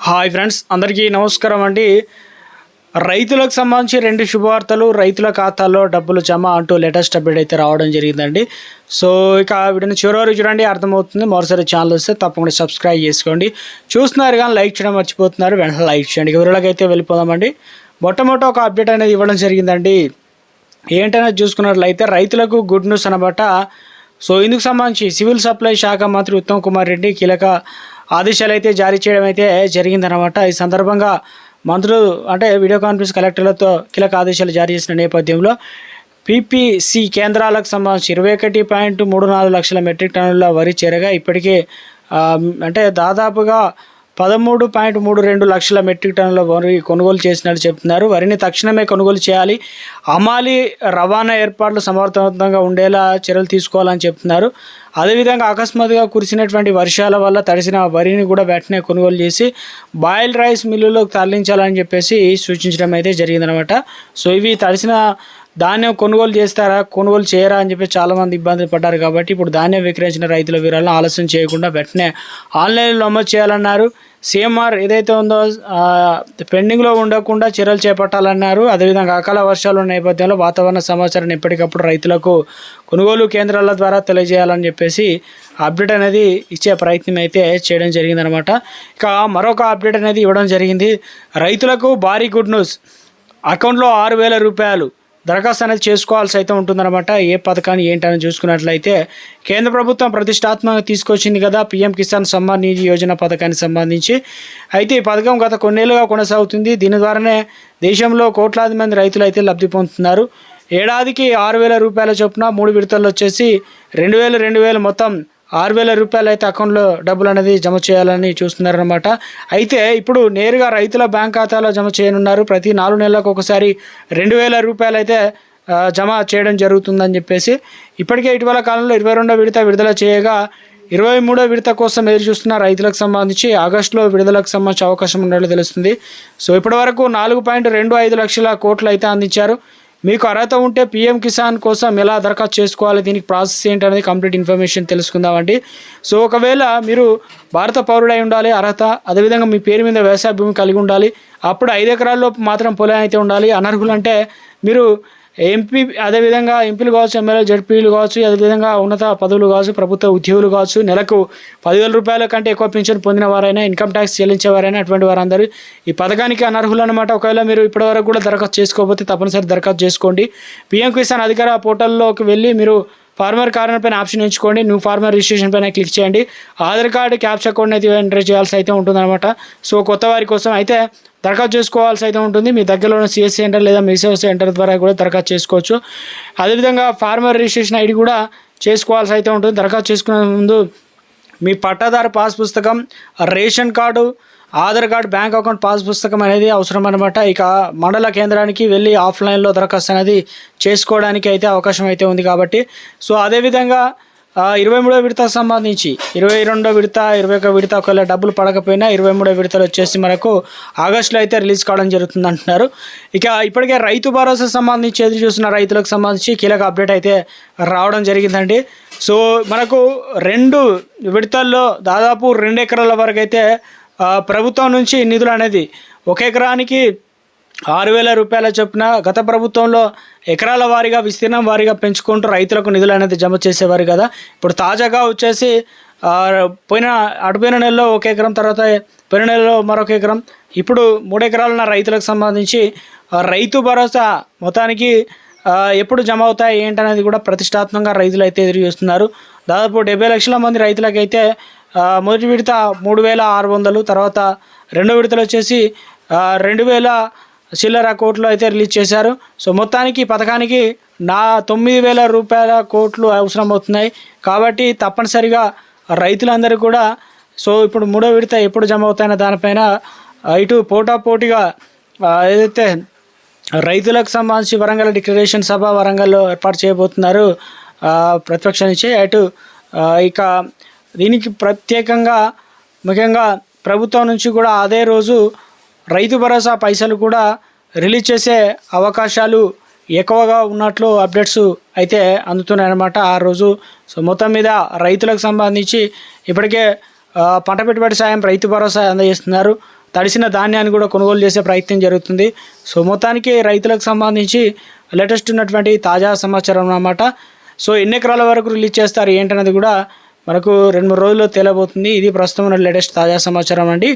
Hi friends, అందరికీ నమస్కారం అండి. రైతులకు సంబంధించి 2 శుభవార్తలు. రైతుల ఖాతాల్లో డబ్బులు జమ అంటూ లేటెస్ట్ అప్డేట్ అయితే రావడం జరిగిందండి. సో ఇక వీడియోని చివరి వరకు చూడండి, అర్థమవుతుంది. మరోసారి ఛానల్ వస్తే తప్పకుండా సబ్స్క్రైబ్ చేసుకోండి. చూస్తున్నారు కానీ లైక్ చేయడం మర్చిపోతున్నారు, వెంటనే లైక్ చేయండి. వివరాలకు అయితే వెళ్ళిపోదామండి. మొట్టమొదటి ఒక అప్డేట్ అనేది ఇవ్వడం జరిగిందండి. ఏంటనేది చూసుకున్నట్లయితే రైతులకు గుడ్ న్యూస్ అనమాట. సో ఇందుకు సంబంధించి సివిల్ సప్లై శాఖ మంత్రి ఉత్తమ్ కుమార్ రెడ్డి కీలక ఆదేశాలు అయితే జారీ చేయడం అయితే జరిగిందనమాట. ఈ సందర్భంగా మంత్రులు అంటే వీడియో కాన్ఫరెన్స్ కలెక్టర్లతో కీలక ఆదేశాలు జారీ చేసిన నేపథ్యంలో పీపీసీ కేంద్రాలకు సంబంధించి 21.34 లక్షల మెట్రిక్ టన్నుల వరి చేరగా ఇప్పటికే అంటే దాదాపుగా 13.32 లక్షల మెట్రిక్ టన్నుల వరి కొనుగోలు చేసినట్టు చెప్తున్నారు. వరిని తక్షణమే కొనుగోలు చేయాలి, అమాలి రవాణా ఏర్పాట్లు సమర్థవంతంగా ఉండేలా చర్యలు తీసుకోవాలని చెప్తున్నారు. అదేవిధంగా అకస్మాత్తుగా కురిసినటువంటి వర్షాల వల్ల తడిసిన వరిని కూడా వెంటనే కొనుగోలు చేసి బాయిల్ రైస్ మిల్లులోకి తరలించాలని చెప్పేసి సూచించడం అయితే జరిగిందనమాట. సో ఇవి తడిసిన ధాన్యం కొనుగోలు చేస్తారా, కొనుగోలు చేయరా అని చెప్పి చాలామంది ఇబ్బంది పడ్డారు. కాబట్టి ఇప్పుడు ధాన్యం విక్రయించిన రైతుల వివరాలను ఆలస్యం చేయకుండా వెంటనే ఆన్లైన్లో నమోదు చేయాలన్నారు. సీఎంఆర్ ఏదైతే ఉందో పెండింగ్లో ఉండకుండా చర్యలు చేపట్టాలన్నారు. అదేవిధంగా అకాల వర్షాల నేపథ్యంలో వాతావరణ సమాచారాన్ని ఎప్పటికప్పుడు రైతులకు కొనుగోలు కేంద్రాల ద్వారా తెలియజేయాలని చెప్పేసి అప్డేట్ అనేది ఇచ్చే ప్రయత్నం అయితే చేయడం జరిగిందనమాట. ఇక మరొక అప్డేట్ అనేది ఇవ్వడం జరిగింది. రైతులకు భారీ గుడ్ న్యూస్. అకౌంట్లో 6,000 రూపాయలు దరఖాస్తు అనేది చేసుకోవాల్సి అయితే ఉంటుందన్నమాట. ఏ పథకాన్ని ఏంటని చూసుకున్నట్లయితే కేంద్ర ప్రభుత్వం ప్రతిష్టాత్మకంగా తీసుకొచ్చింది కదా పీఎం కిసాన్ సమ్మాన్ నిధి యోజన పథకానికి సంబంధించి. అయితే ఈ పథకం గత కొన్నేళ్లుగా కొనసాగుతుంది. దీని ద్వారానే దేశంలో కోట్లాది మంది రైతులు అయితే లబ్ధి పొందుతున్నారు. ఏడాదికి 6,000 రూపాయల చొప్పున 3 విడతల్లో వచ్చేసి 2,000 మొత్తం 6,000 రూపాయలు అయితే అకౌంట్లో డబ్బులు అనేది జమ చేయాలని చూస్తున్నారనమాట. అయితే ఇప్పుడు నేరుగా రైతుల బ్యాంక్ ఖాతాలో జమ చేయనున్నారు. ప్రతి 4 నెలలకు ఒకసారి 2,000 రూపాయలు అయితే జమ చేయడం జరుగుతుందని చెప్పేసి ఇప్పటికే ఇటీవల కాలంలో 22వ విడత విడుదల చేయగా 23వ విడత కోసం ఎదురు చూస్తున్న రైతులకు సంబంధించి ఆగస్టులో విడుదలకు సంబంధించి అవకాశం ఉన్నట్లు తెలుస్తుంది. సో ఇప్పటి వరకు 4.25 లక్షల కోట్లు అయితే అందించారు. మీకు అర్హత ఉంటే పీఎం కిసాన్ కోసం ఎలా దరఖాస్తు చేసుకోవాలి, దీనికి ప్రాసెస్ ఏంటనేది కంప్లీట్ ఇన్ఫర్మేషన్ తెలుసుకుందామండి. సో ఒకవేళ మీరు భారత పౌరుడై ఉండాలి అర్హత, అదేవిధంగా మీ పేరు మీద వ్యవసాయ భూమి కలిగి ఉండాలి, అప్పుడు 5 ఎకరాల్లోపు మాత్రం పొలం అయితే ఉండాలి. అనర్హులు అంటే మీరు ఎంపీ, అదేవిధంగా ఎంపీలు కావచ్చు, ఎమ్మెల్యే, జడ్పీలు కావచ్చు, అదేవిధంగా ఉన్నత పదవులు కావచ్చు, ప్రభుత్వ ఉద్యోగులు కావచ్చు, నెలకు 10,000 రూపాయల కంటే ఎక్కువ పింఛన్ పొందిన వారైనా, ఇన్కమ్ ట్యాక్స్ చెల్లించేవారైనా అటువంటి వారందరూ ఈ పథకానికి అనర్హులు అనమాట. ఒకవేళ మీరు ఇప్పటివరకు కూడా దరఖాస్తు చేసుకోకపోతే తప్పనిసరి దరఖాస్తు చేసుకోండి. పీఎం కిసాన్ అధికార పోర్టల్లోకి వెళ్ళి మీరు ఫార్మర్ కార్నర్ పైన ఆప్షన్ ఎంచుకోండి. న్యూ ఫార్మర్ రిజిస్ట్రేషన్ పైన క్లిక్ చేయండి. ఆధార్ కార్డు క్యాప్చా కోడ్ని అయితే ఎంటర్ చేయాల్సి అయితే ఉంటుందన్నమాట. సో కొత్త వారి కోసం అయితే దరఖాస్తు చేసుకోవాల్సి అయితే ఉంటుంది. మీ దగ్గరలో ఉన్న సిఎస్సి సెంటర్ లేదా మీ సేవ సెంటర్ ద్వారా కూడా దరఖాస్తు చేసుకోవచ్చు. అదేవిధంగా ఫార్మర్ రిజిస్ట్రేషన్ ఐడి కూడా చేసుకోవాల్సి అయితే ఉంటుంది. దరఖాస్తు చేసుకునే ముందు మీ పట్టాదారు పాస్ పుస్తకం, ration card, Aadhaar card, bank account pass పుస్తకం అనేది అవసరం అనమాట. ఇక మండల కేంద్రానికి వెళ్ళి ఆఫ్లైన్లో దరఖాస్తు అనేది చేసుకోవడానికి అయితే అవకాశం అయితే ఉంది కాబట్టి. సో అదేవిధంగా 23వ విడతకు సంబంధించి 22వ విడత, 21వ విడత ఒకవేళ డబ్బులు పడకపోయినా 23వ విడతలు వచ్చేసి మనకు ఆగస్టులో అయితే రిలీజ్ కావడం జరుగుతుంది అంటున్నారు. ఇక ఇప్పటికే రైతు భరోసా సంబంధించి ఎదురు చూస్తున్న రైతులకు సంబంధించి కీలక అప్డేట్ అయితే రావడం జరిగిందండి. సో మనకు 2 విడతల్లో దాదాపు 2 ఎకరాల వరకు అయితే ప్రభుత్వం నుంచి నిధులు అనేది 1 ఎకరానికి 6,000 రూపాయల చొప్పున గత ప్రభుత్వంలో ఎకరాల వారీగా విస్తీర్ణం వారీగా పెంచుకుంటూ రైతులకు నిధులు అనేది జమ చేసేవారు కదా. ఇప్పుడు తాజాగా వచ్చేసి అటుపోయిన నెలలో 1 ఎకరం, తర్వాత పోయిన నెలలో మరొక ఎకరం, ఇప్పుడు 3 ఎకరాలున్న రైతులకు సంబంధించి రైతు భరోసా మొత్తానికి ఎప్పుడు జమ అవుతాయి ఏంటనేది కూడా ప్రతిష్టాత్మకంగా రైతులు అయితే ఎదురు చూస్తున్నారు. దాదాపు 70 లక్షల మంది రైతులకైతే మొదటి విడత 3,600, తర్వాత 2వ విడతలు వచ్చేసి 2,000 చిల్లర కోట్లు అయితే రిలీజ్ చేశారు. సో మొత్తానికి ఈ పథకానికి 9,000 రూపాయల కోట్లు అవసరం అవుతున్నాయి. కాబట్టి తప్పనిసరిగా రైతులందరూ కూడా సో ఇప్పుడు 3వ విడత ఎప్పుడు జమ అవుతాయన్న దానిపైన ఇటు పోటాపోటీగా ఏదైతే రైతులకు సంబంధించి వరంగల్ డిక్లరేషన్ సభ వరంగల్లో ఏర్పాటు చేయబోతున్నారు ప్రతిపక్షం నుంచి. అటు ఇక దీనికి ప్రత్యేకంగా ముఖ్యంగా ప్రభుత్వం నుంచి కూడా అదే రోజు రైతు భరోసా పైసలు కూడా రిలీజ్ చేసే అవకాశాలు ఎక్కువగా ఉన్నట్లు అప్డేట్స్ అయితే అందుతున్నాయన్నమాట ఆ రోజు. సో మొత్తం మీద రైతులకు సంబంధించి ఇప్పటికే పంట పెట్టుబడి సాయం రైతు భరోసా అందజేస్తున్నారు. తడిసిన ధాన్యాన్ని కూడా కొనుగోలు చేసే ప్రయత్నం జరుగుతుంది. సో మొత్తానికి రైతులకు సంబంధించి లేటెస్ట్ ఉన్నటువంటి తాజా సమాచారం అన్నమాట. సో ఎన్ని ఎకరాల వరకు రిలీజ్ చేస్తారు ఏంటనేది కూడా మనకు 2-3 రోజుల్లో తేలబోతుంది. ఇది ప్రస్తుతం ఉన్న లేటెస్ట్ తాజా సమాచారం అండి.